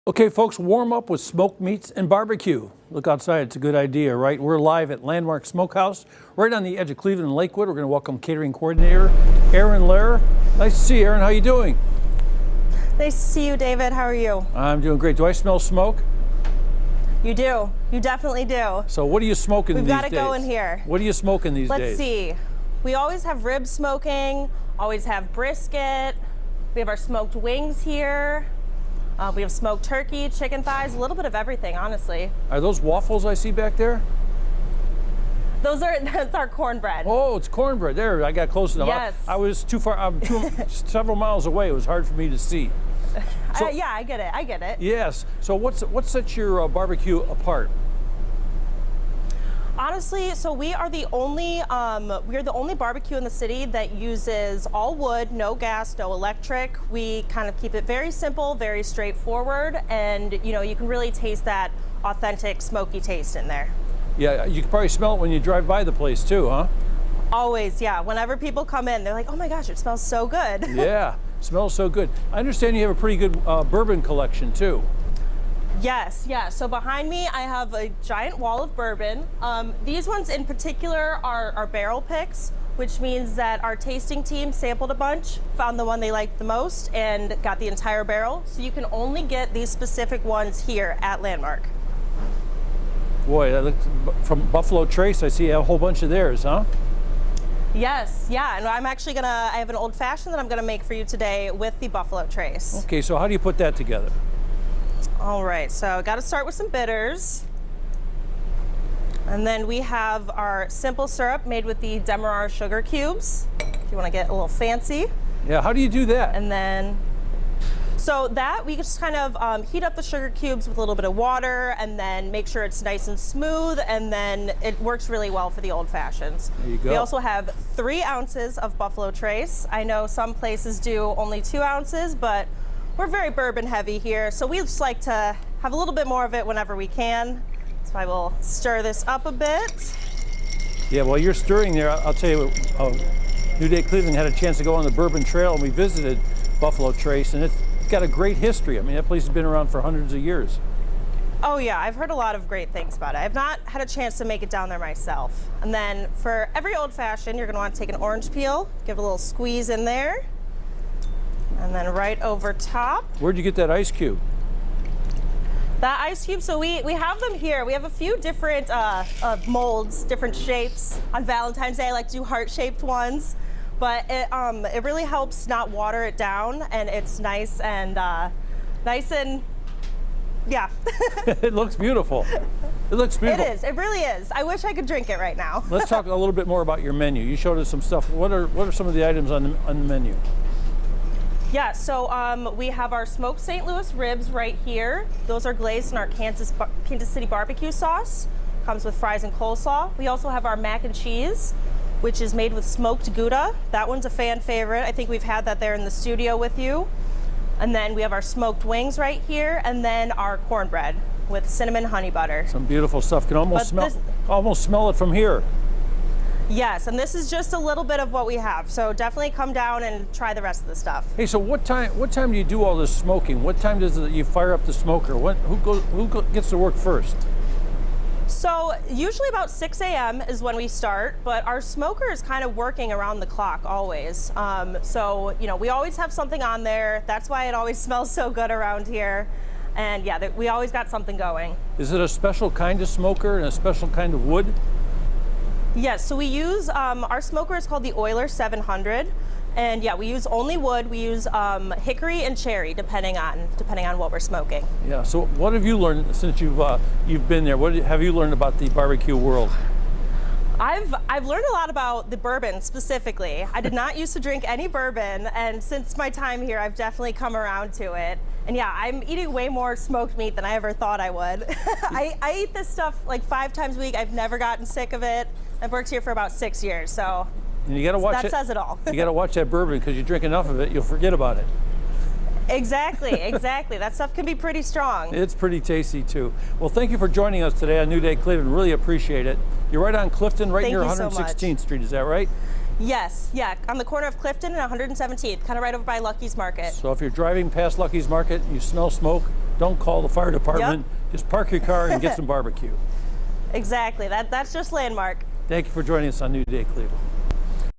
Okay, folks, warm up with smoked meats and barbecue. Look outside, it's a good idea, right? We're live at Landmark Smokehouse, right on the edge of Cleveland and Lakewood. We're going to welcome catering coordinator Aaron Lehrer. Nice to see you, Aaron. How you doing? Nice to see you, David. How are you? I'm doing great. Do I smell smoke? You do. You definitely do. So what are you smoking these days? We've got to go in here. What are you smoking these days? Let's see. We always have rib smoking, always have brisket. We have our smoked wings here. We have smoked turkey, chicken thighs, a little bit of everything, honestly. Are those waffles I see back there? That's our cornbread. Oh, it's cornbread. There, I got close enough. Yes. I was too far, several miles away. It was hard for me to see. So, yeah, I get it. I get it. Yes. So what sets your barbecue apart? Honestly, so we are the only barbecue in the city that uses all wood, no gas, no electric. We kind of keep it very simple, very straightforward, and you can really taste that authentic smoky taste in there. Yeah, you can probably smell it when you drive by the place too, huh? Always, yeah. Whenever people come in, they're like, "Oh my gosh, it smells so good." Yeah, smells so good. I understand you have a pretty good bourbon collection too. Yes, yeah. So behind me, I have a giant wall of bourbon. These ones in particular are barrel picks, which means that our tasting team sampled a bunch, found the one they liked the most, and got the entire barrel. So you can only get these specific ones here at Landmark. Boy, that looks, from Buffalo Trace, I see a whole bunch of theirs, huh? Yes, yeah. And I'm actually I have an old fashioned that I'm gonna make for you today with the Buffalo Trace. Okay, so how do you put that together? All right, so got to start with some bitters. And then we have our simple syrup made with the Demerara sugar cubes, if you want to get a little fancy. Yeah, how do you do that? And then, so that we just kind of heat up the sugar cubes with a little bit of water and then make sure it's nice and smooth, and then it works really well for the old fashions. There you go. We also have 3 ounces of Buffalo Trace. I know some places do only 2 ounces, but we're very bourbon heavy here, so we just like to have a little bit more of it whenever we can. So I will stir this up a bit. Yeah, while you're stirring there, I'll tell you, New Day Cleveland had a chance to go on the Bourbon Trail, and we visited Buffalo Trace, and it's got a great history. I mean, that place has been around for hundreds of years. Oh yeah, I've heard a lot of great things about it. I've not had a chance to make it down there myself. And then for every old fashioned, you're gonna want to take an orange peel, give it a little squeeze in there. And then right over top. Where'd you get that ice cube? That ice cube, so we have them here. We have a few different molds, different shapes. On Valentine's Day, I like to do heart-shaped ones. But it really helps not water it down, and it's nice and yeah. It looks beautiful. It looks beautiful. It is, it really is. I wish I could drink it right now. Let's talk a little bit more about your menu. You showed us some stuff. What are some of the items on the menu? Yeah, so we have our smoked St. Louis ribs right here. Those are glazed in our Kansas City barbecue sauce. Comes with fries and coleslaw. We also have our mac and cheese, which is made with smoked Gouda. That one's a fan favorite. I think we've had that there in the studio with you. And then we have our smoked wings right here, and then our cornbread with cinnamon honey butter. Some beautiful stuff. Can almost smell it from here. Yes, and this is just a little bit of what we have. So definitely come down and try the rest of the stuff. Hey, so what time do you do all this smoking? What time does you fire up the smoker? Who gets to work first? So usually about 6 a.m. is when we start, but our smoker is kind of working around the clock always. So we always have something on there. That's why it always smells so good around here. And yeah, we always got something going. Is it a special kind of smoker and a special kind of wood? Yes, so we use, our smoker is called the Euler 700. And yeah, we use only wood. We use hickory and cherry, depending on what we're smoking. Yeah. So what have you learned since you've been there? What have you learned about the barbecue world? I've learned a lot about the bourbon specifically. I did not used to drink any bourbon, and since my time here, I've definitely come around to it. And yeah, I'm eating way more smoked meat than I ever thought I would. I eat this stuff like 5 times a week. I've never gotten sick of it. I've worked here for about 6 years, so. And you got to watch that says it all. You got to watch that bourbon, because you drink enough of it, you'll forget about it. Exactly, exactly. That stuff can be pretty strong. It's pretty tasty too. Well, thank you for joining us today on New Day Cleveland. Really appreciate it. You're right on Clifton, right near 116th Street. Is that right? Yes, yeah, on the corner of Clifton and 117th, kind of right over by Lucky's Market. So if you're driving past Lucky's Market and you smell smoke, Don't call the fire department. Just park your car and get some barbecue. Exactly. That's just Landmark. Thank you for joining us on New Day Cleveland.